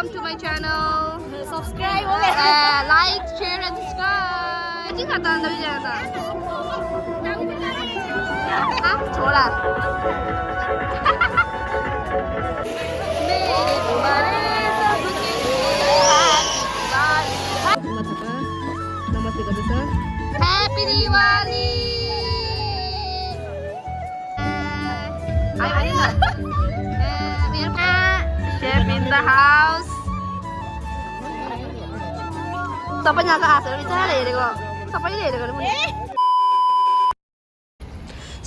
Welcome to my channel. Subscribe. Like, share and subscribe. Chứ khả toàn đâu giờ ta? Hả? Chỗ là. Happy Diwali. Chef in the house. सबैजना त आशहरू बिचाराले हेरेको सबैले हेरेको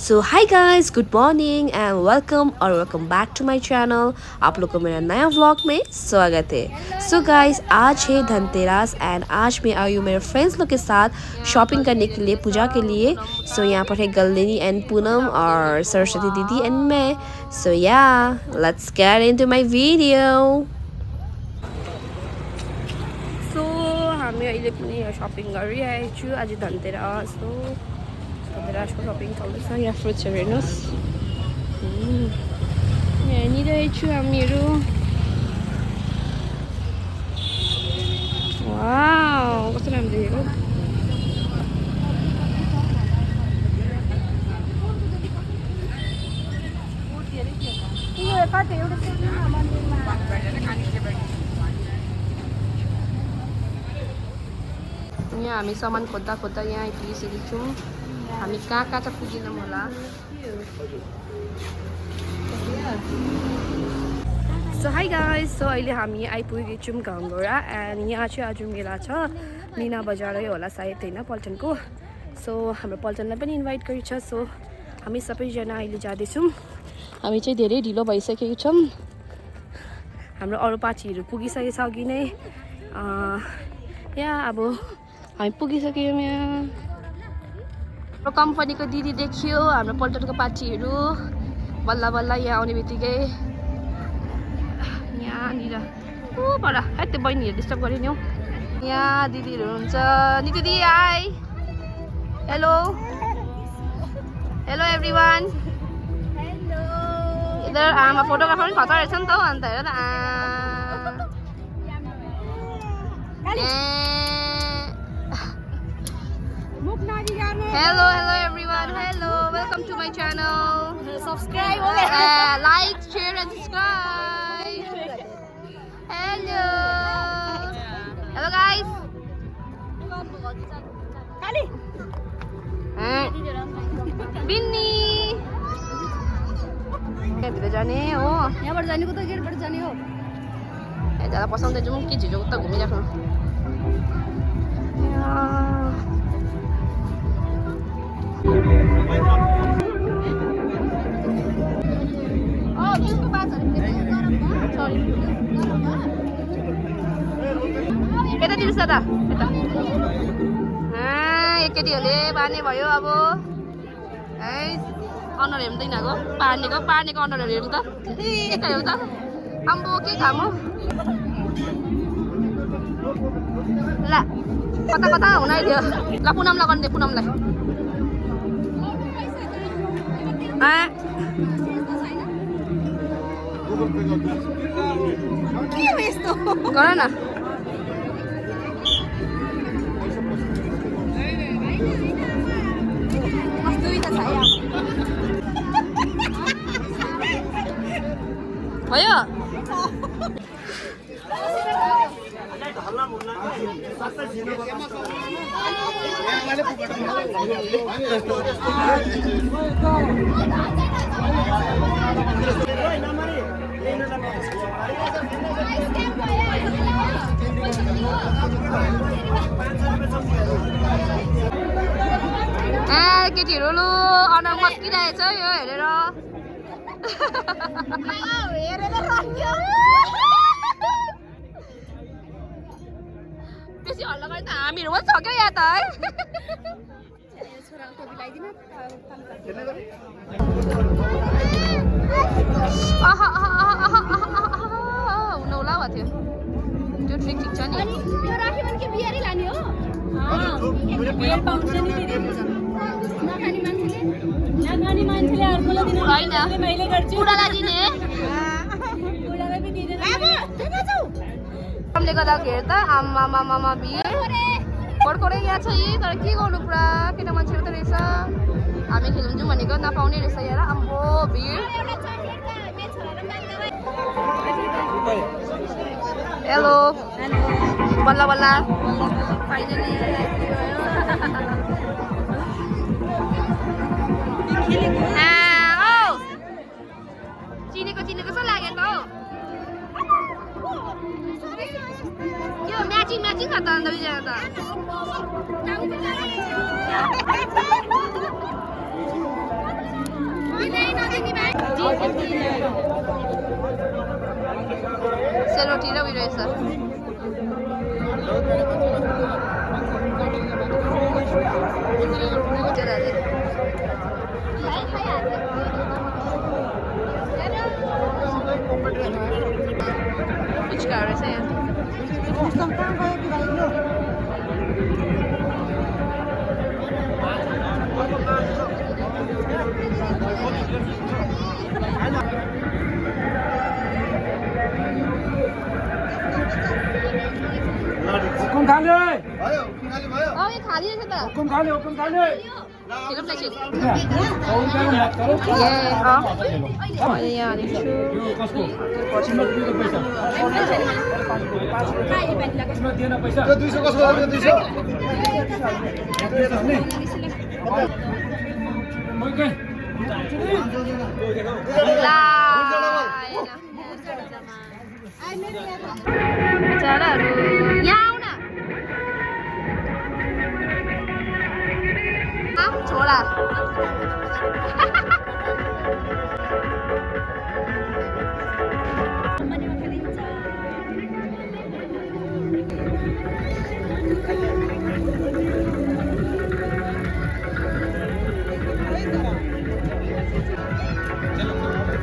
so hi guys good morning and welcome back to my channel. आप लोग को मेरा नया व्लॉग में स्वागत है। सो गाइज आज है धनतेरस एंड आज मैं आई हूँ मेरे फ्रेंड्स लोग के साथ शॉपिंग करने के लिए, पूजा के लिए। सो यहाँ पर है गलदेनी एंड पूनम और सरस्वती दीदी एंड मैं। So yeah let's get into my video. So हामी अहिले पनि यहाँ शपिङ गरिरहेको छु। आज धनतेरस हो, धनतेरसको शपिङ चल्दैछ। यहाँ फ्रुट्सहरू हेर्नुहोस्, यहाँ हेरिरहेको छु हामीहरू। वाउ कस्तो राम्रो देखेको। यहाँ हामी सामान खोज्दा खोज्दा यहाँ आइपुगिसकेको छौँ। हामी कहाँ कहाँ चाहिँ पुगिनौँ होला। सो हाई गाइज, सो अहिले हामी आइपुगेको छौँ घाङगोडा एन्ड यहाँ चाहिँ आज मेला छ। मिना बजारै होला सायद होइन, पल्टनको। सो हाम्रो पल्टनलाई पनि इन्भाइट गरेको छ। सो हामी सबैजना अहिले जाँदैछौँ। हामी चाहिँ धेरै ढिलो भइसकेको छौँ। हाम्रो अरू पार्टीहरू पुगिसकेको छ अघि नै। यहाँ अब हामी पुगिसक्यौँ। यहाँ हाम्रो कम्पनीको दिदी देखियो, हाम्रो पल्टनको पार्टीहरू बल्ल बल्ल यहाँ आउने बित्तिकै यहाँनिर पर है त्यो बहिनीहरू डिस्टर्ब गऱ्यो नि हौ। यहाँ दिदीहरू हुन्छ। नितु दिदी हाई, हेलो हेलो एभ्रिवान। इधर आमा फोटोग्राफर पनि खतरा रहेछ नि त हौ। अन्त हेर त Hello everyone. Hello, welcome to my channel. Subscribe. Like, share and subscribe. Hello. Hello guys. Kali. Binny. भित्र जाने हो। यहाँबाट जाने को त गेटबाट जाने हो। ए दादा पसन्द जाउँ कि झिझो उता घुमिराख्नु। केटातिर दादा यता केटीहरूले बार्ने भयो। अब है अनुहार हेर्दैन गो पार्नेको अनुहारहरू हेर्नु त हेर्नु त। आम्बो के काम हो ल। कता कता हुन आइदियो ल। पुनमलाई गर्नु दे, पुनमलाई। गर न। भयो केटीहरू लु अनुहार मस्किरहेछ यो हेरेर। बेसी हल्ला गर्ने त हामीहरू पनि छ क्या यहाँ त है। हुन होला भएको थियो त्यो ट्रिक ठिक छ नि। होइन बुढालाई दिने। गरमले गर्दाखेरि त आमा भिड खडखडै यहाँ छ यी तर के गर्नु पुरा केटा मान्छेहरू त रहेछ हामी खेल्नु जाउँ भनेको नपाउने रहेछ यहाँ आम्बो भिड हेलो बल्ल बल्ल फाइनली चिनेको जस्तो लाग्यो त हौ त्यो म्याचिङ छ त अन्त दुईजना त सेरोटी र उयो रहेछ पुच्का रहेछ यहाँ हुकुम खाले खाली रहेछ त हुकुम खाले फिल्म प्लेक्सिस बिचराहरू यहाँ आउन छोरा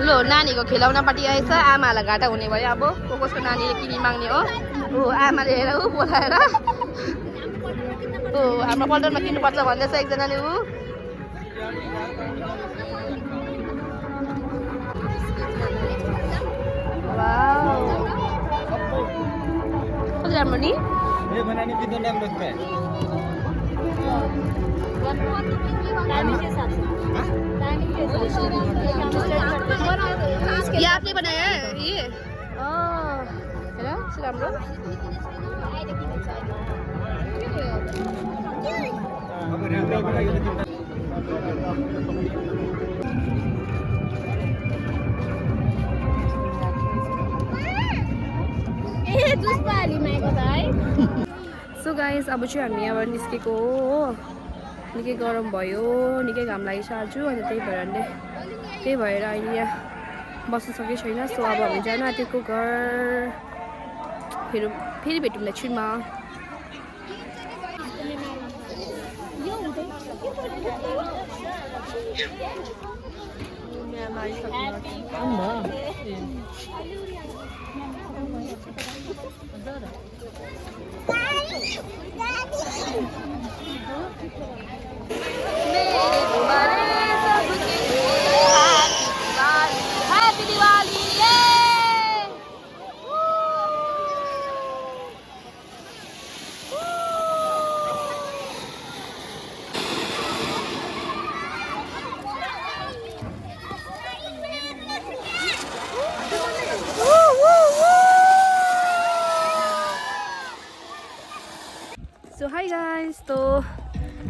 लो नानीको खेलाउनापट्टि आएछ आमालाई घाटा हुने भयो अब कसको नानीले किनी माग्ने हो आमाले हेर बोलाएर हाम्रो पल्टनमा किन्नुपर्छ भन्दैछ एकजनाले कति राम्रो नि ये आपने बनाया है ये है ना से राम्रो सो गाइस अब चाहिँ हामी यहाँबाट निस्केको हो निकै गरम भयो निकै घाम लागेछ आज अनि त्यही भएर अहिले यहाँ बस्नु सकेको छैन सो अब हामी जान आँटेको घर फेरि भेटौँ एकछिनमा सो हाई गाइस तो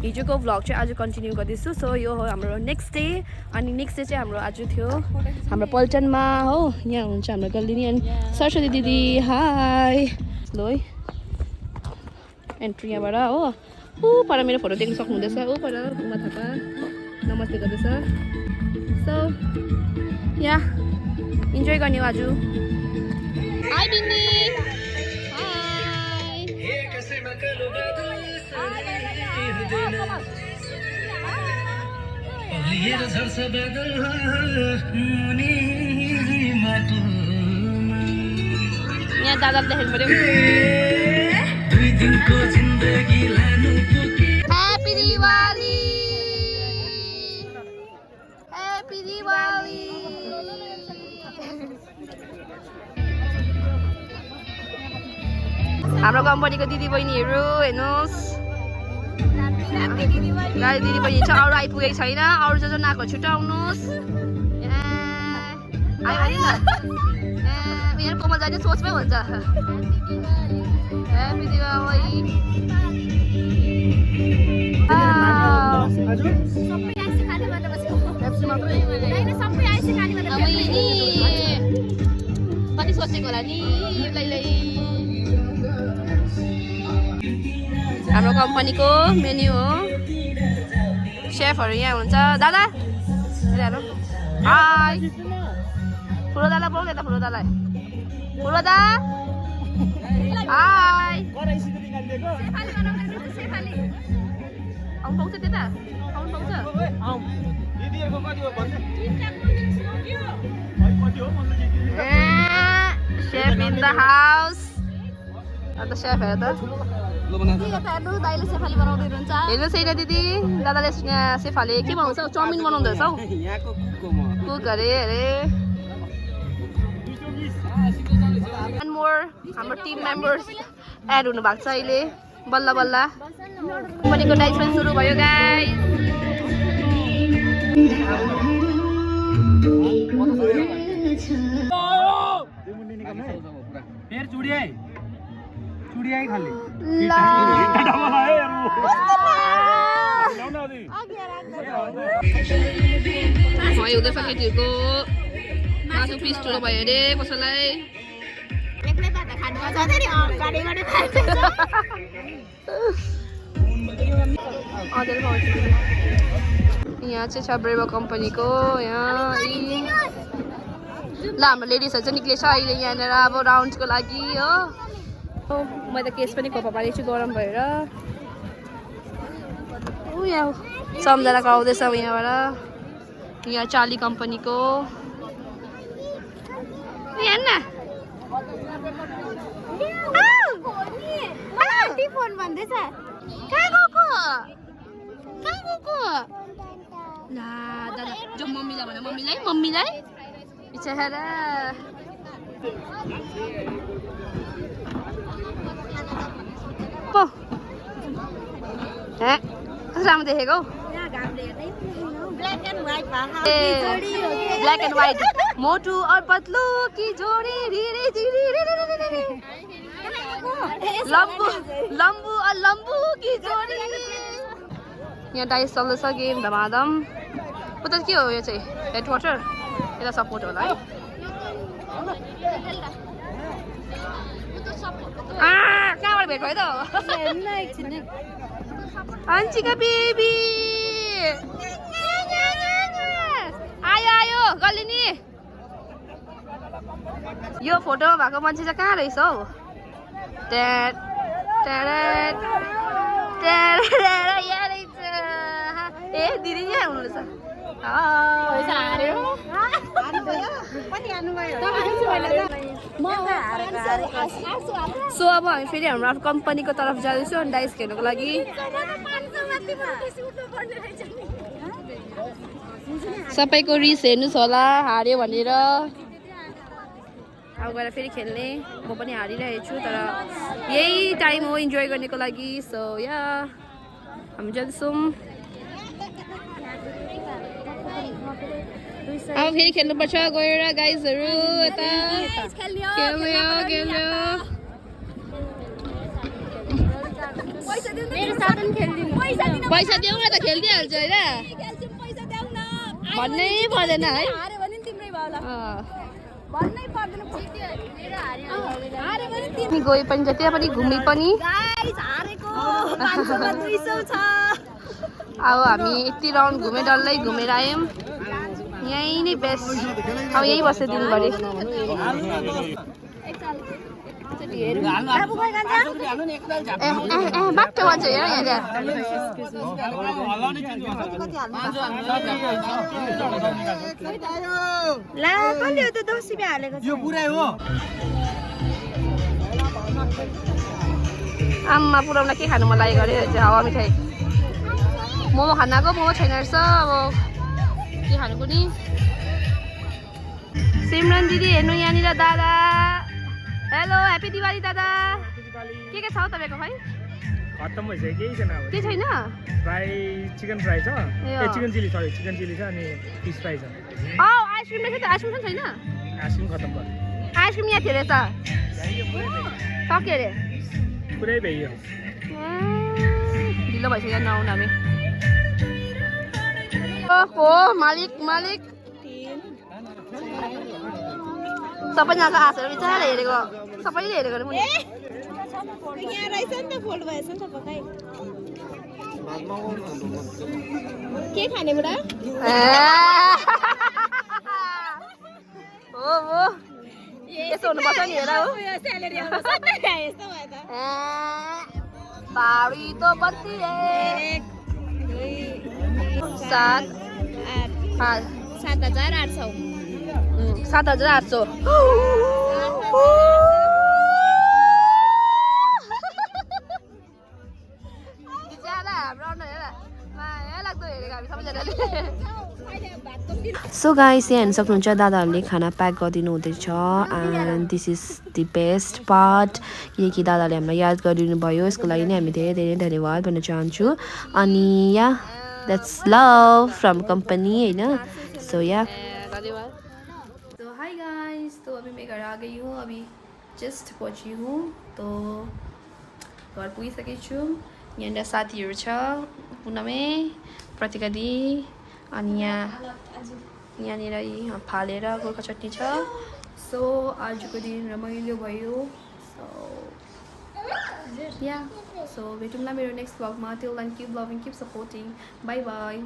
हिजोको भ्लग चाहिँ आज कन्टिन्यू गर्दैछु सो यो हो हाम्रो नेक्स्ट डे अनि नेक्स्ट डे चाहिँ हाम्रो आज थियो हाम्रो पल्टनमा हो यहाँ हुन्छ हाम्रो गल्दिनी अनि सरस्वती दिदी हाई लो है एन्ट्री यहाँबाट हो ऊ पर मेरो फोटो देख्न सक्नुहुँदैछ ऊ पर उमा थापा नमस्ते गर्दैछ सो या इन्जोय गर्ने हो आज हाई बिन्नी यहाँ दादाले देख्नु पर्यो ह्यापी दिवाली ह्यापी दिवाली हाम्रो कम्पनीको दिदी बहिनीहरू हेर्नुहोस् गाडी दिदी बहिनी छ अरू आइपुगेको छैन अरू जो नआएको छिटो आउनुहोस् आयो मेरो कोमल जाने सोचमै हुन्छ ह्याप्पी दिवाली कति सोचेको होला नि हाम्रो कम्पनीको मेन्यु हो सेफहरू यहाँ हुन्छ दादा हाई ठुलो दादा बोल यता ठुलो दादालाई ठुलो दा हाई आउनु पाउँछ त्यता आउनु पाउँछ सेफ इन द हाउस अन्त सेफ हेर त हेर्नुहोस् होइन दिदी दादाले यहाँ सेफाले के बनाउँछ चाउमिन बनाउँदो रहेछ हौ कुक अरे अरे एन्ड मोर हाम्रो टिम मेम्बर्स एड हुनु भएको छ अहिले बल्ल बल्ल कम्पनीको डाइस पनि सुरु भयो गाइस फिर चुड़ियाई चुड़ियाई खाली हुँदैछ केटीहरूको मासु पिस ठुलो भयो अरे कसैलाई यहाँ चाहिँ छ ब्रेभो कम्पनीको यहाँ ल हाम्रो लेडिजहरू चाहिँ निक्लेछ अहिले यहाँनिर अब राउन्डको लागि हो मैले त केस पनि कोपा पारेको छु गरम भएर यहाँ सम्झना कराउँदैछ यहाँबाट यहाँ चार्ली कम्पनीको यहाँ फोन भन्दैछ कहाँ गएको ला दादा जो मम्मीलाई भन मम्मीलाई बिचारा पो हे कस्तो राम्रो देखेको ब्ल्याक एन्ड व्हाइट मोटू और पतलू की जोड़ी लम्बू और लम्बू की जोड़ी यहाँ डाइस चल्दैछ गेम धमाधम उता के हो यो चाहिँ हेड वाटर यता सपोर्ट होला है कहाँबाट भेट भयो त आन्चीका बेबी आयो गल्लिनी यो फोटोमा भएको मान्छे चाहिँ कहाँ रहेछ हौ यहाँ रहेछ ए दिदी यहाँ हुनुहुन्छ सो अब हामी फेरि हाम्रो कम्पनीको तर्फ जाँदैछौँ अनि डाइस खेल्नुको लागि सबैको रिस हेर्नुहोस् होला हार्यो भनेर अब गएर फेरि खेल्ने म पनि हारिरहेको छु तर यही टाइम हो इन्जोय गर्नेको लागि सो या हामी जान्छौँ अब फेरि खेल्नुपर्छ गएर गाइजहरू यता खेल्यो पैसा देऊ न त खेलिदिइहाल्छ होइन भन्नै पर्दैन है गए पनि जति पनि घुमी पनि अब हामी यति राउन्ड घुमे डल्लै घुमेर आयौँ यहीँ नै बेस्ट अब यहीँ बस्यो दिनभरि बाटो भन्छ हेर यहाँ आम्मा पुऱ्याउन के खानु मन लागेको अरे हावा मिठाई मोमो खान आएको मोमो छैन रहेछ अब के खानु पनि सिमरन दिदी हेर्नु यहाँनिर दादा हेलो ह्याप्पी दिवाली दादा के छ तपाईँको खै खत्तम भइसक्यो केही छैन अब के छैन फ्राई चिकन फ्राई छ ए chicken chilli sorry chicken chilli छ अनि फिस फ्राई छ आइसक्रिम रहेछ त आइसक्रिम पनि छैन आइसक्रिम खत्तम भयो आइसक्रिम यहाँ थियो रहेछ सक्यो अरे पुरै भइयो ढिलो भइसक्यो नआउनु हामी ओहो मालिक मालिक सबैजनाको आशहरू बिचारा हेरेको सबैले हेरेको अरे मैले यहाँ रहेछ नि त फोल्ड भएछ नि त पकाइ के खाने बुढा हो हो यस्तो हुनुपर्छ नि हेर हो स्यालेरी आउँछ यस्तो भयो त बारी त बत्ती रे 7 7,800 7,800 बिचारा हाम्रो हेर माया लाग्दो हेरेको हामी सबैजनाले सो गाइस यहाँ हेर्न सक्नुहुन्छ दादाहरूले खाना प्याक गरिदिनु हुँदैछ and this is the best part किनकि दादाले हामीलाई याद गरिदिनु भयो यसको लागि नै हामी धेरै धेरै धन्यवाद भन्न चाहन्छु अनि या द्याट्स लभ फ्रम कम्पनी होइन सो या धन्यवाद तो हाय गाइस तो अभी मैं घर आ गई हूँ अभी जस्ट पहुँची हूँ तो घर पुगिसकेको छु यहाँनिर साथीहरू छ पुनमै प्रतिका दी अनि यहाँनिर फालेर गोर्खा चटनी छ सो आजको दिन रमाइलो भयो सो या सो भेटौँला मेरो नेक्स्ट भ्लगमा till then keep loving keep supporting bye by